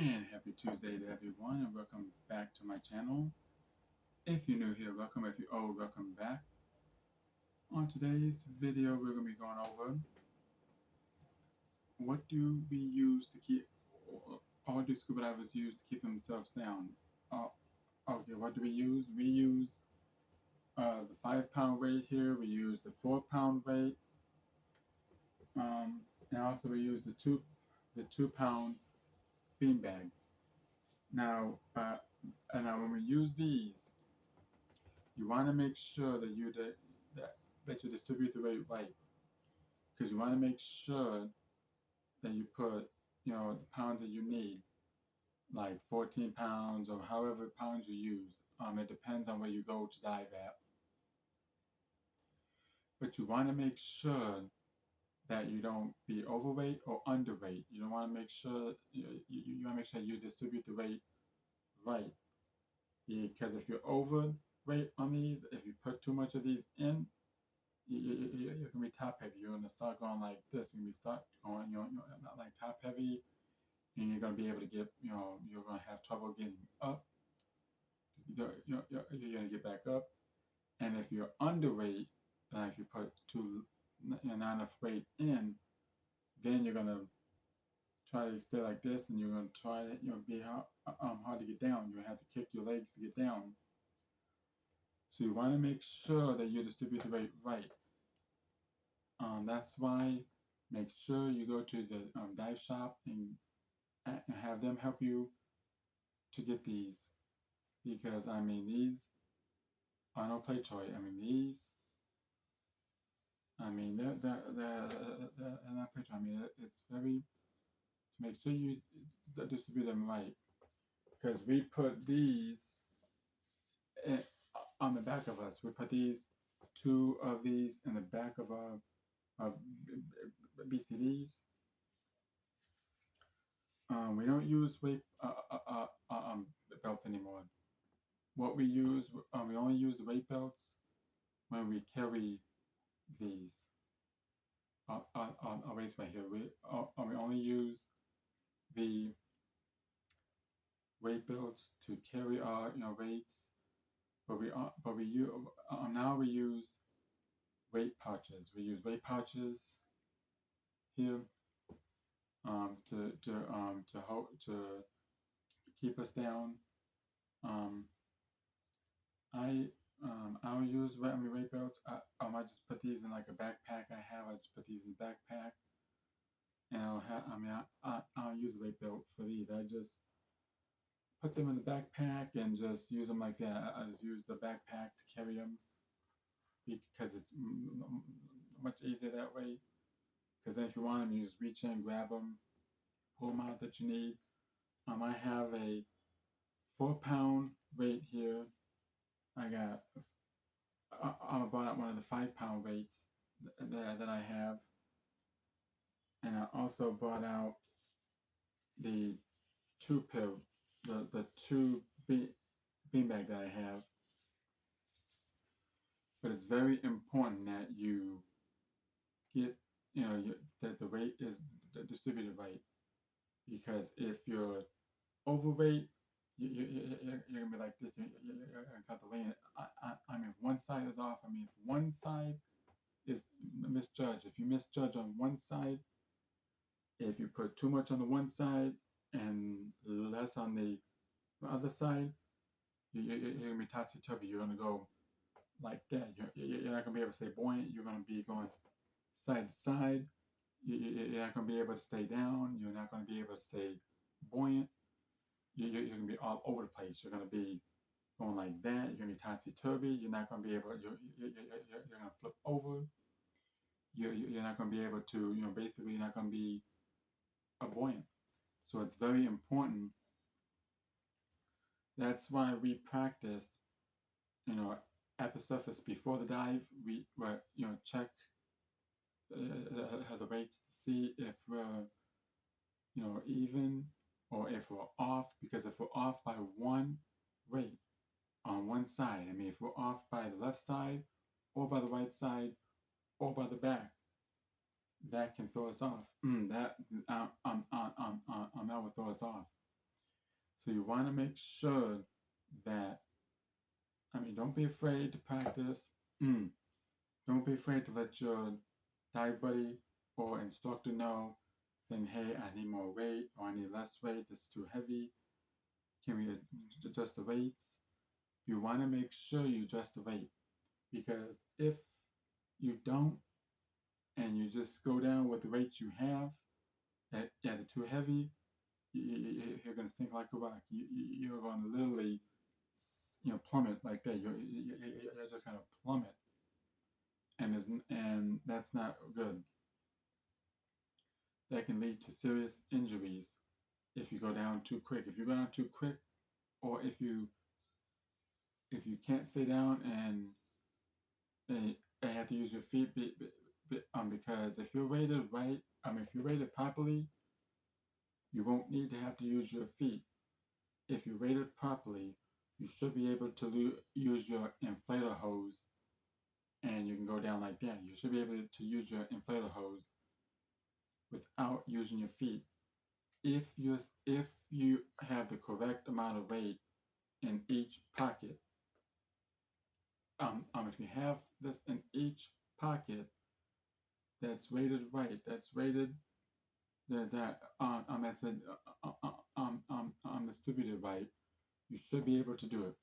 And happy Tuesday to everyone, and welcome back to my channel. If you're new here, welcome. If you're old, welcome back. On today's video, we're going to be going over what do we use to keep, all do scuba divers use to keep themselves down? Uh, okay, what do we use? We use the 5 pound weight here. We use the 4 pound weight, and also we use the 2 pound beanbag. Now, when we use these, you want to make sure that that you distribute the weight right, because you want to make sure that you put the pounds that you need, like 14 pounds or however pounds you use. It depends on where you go to dive at, but you want to make sure that you don't be overweight or underweight. You don't want to make sure you want to make sure you distribute the weight right, because if you're overweight on these, if you put too much of these in, you're gonna be top heavy. You're gonna start going like this. You're gonna start going, not like top heavy, and you're gonna be able to get, you're gonna have trouble getting up. You're gonna get back up. And if you're underweight, if you put not enough weight in, then you're gonna try to stay like this, and you're gonna try to, be hard to get down. You're gonna have to kick your legs to get down. So you want to make sure that you distribute the weight right. That's why make sure you go to the dive shop and have them help you to get these, because these are no play toy. They're not play toy. It's very, to make sure you distribute them right, because we put these in, on the back of us. We put two of these in the back of our BCDs. We don't use weight belts anymore. What we use, we only use the weight belts when we carry these our weights right here. We only use the weight belts to carry our weights, but now we use weight pouches. We use weight pouches here to keep us down. I don't use weight belts. I just put these in like a backpack I have. I just put these in the backpack, and I don't use a weight belt for these. I just put them in the backpack and just use them like that. I just use the backpack to carry them, because it's much easier that way. Because then if you want them, you just reach in, grab them, pull them out that you need. I have a 4 pound weight here. I brought out one of the 5 pound weights that I have, and I also brought out the the two beanbag that I have. But it's very important that you get that the weight is distributed right, because if you're overweight, you're gonna be like this. You're gonna start to lean. If one side is off, if one side is misjudged, if you misjudge on one side, if you put too much on the one side and less on the other side, you're gonna be topsy-turvy. You're gonna go like that. You're not gonna be able to stay buoyant. You're gonna be going side to side. You're not gonna be able to stay down. You're not gonna be able to stay buoyant. You're gonna be all over the place. You're gonna be going like that. You're gonna be topsy-turvy. You're not gonna be able. You're gonna flip over. You're not gonna be able to. Basically, you're not gonna be buoyant. So it's very important. That's why we practice. At the surface before the dive, we check the weights to see if we're even, or if we're off. Because if we're off by one weight on one side, if we're off by the left side or by the right side or by the back, that can throw us off. That will throw us off. So you want to make sure that, don't be afraid to practice. Mm. Don't be afraid to let your dive buddy or instructor know, saying, hey, I need more weight or I need less weight. This is too heavy. Can we adjust the weights? You want to make sure you adjust the weight, because if you don't and you just go down with the weights you have, that they're too heavy, you're going to sink like a rock. You're going to literally, plummet like that. You're just going to plummet, and that's not good. That can lead to serious injuries if you go down too quick. If you go down too quick, or if you can't stay down and have to use your feet, because if you're rated right, if you're rated properly, you won't need to have to use your feet. If you're rated properly, you should be able to use your inflator hose, and you can go down like that. You should be able to use your inflator hose without using your feet. If you have the correct amount of weight in each pocket, if you have this in each pocket, that's rated right. That's rated that's distributed right. You should be able to do it.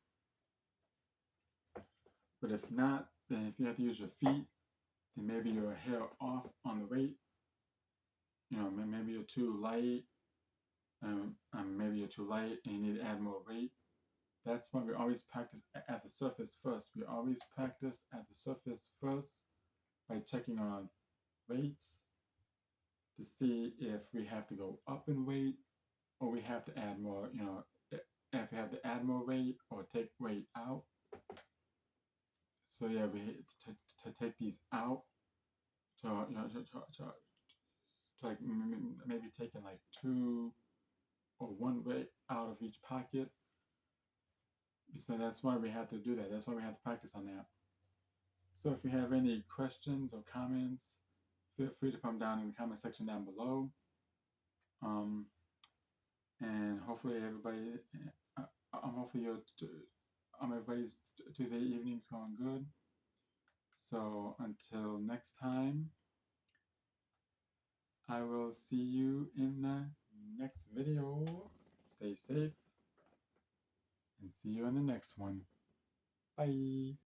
But if not, then if you have to use your feet, then maybe you're a hair off on the weight. Maybe you're too light. Maybe you're too light and you need to add more weight. That's why we always practice at the surface first. We always practice at the surface first by checking our weights to see if we have to go up in weight or we have to add more, if we have to add more weight or take weight out. So yeah, we to take these out, to like maybe taking like 2 or 1 weight out of each pocket. So that's why we have to do that. That's why we have to practice on that. So if you have any questions or comments, feel free to put them down in the comment section down below. And hopefully everybody, hopefully everybody's Tuesday evening's going good. So until next time, I will see you in the next video. Stay safe and see you in the next one. Bye.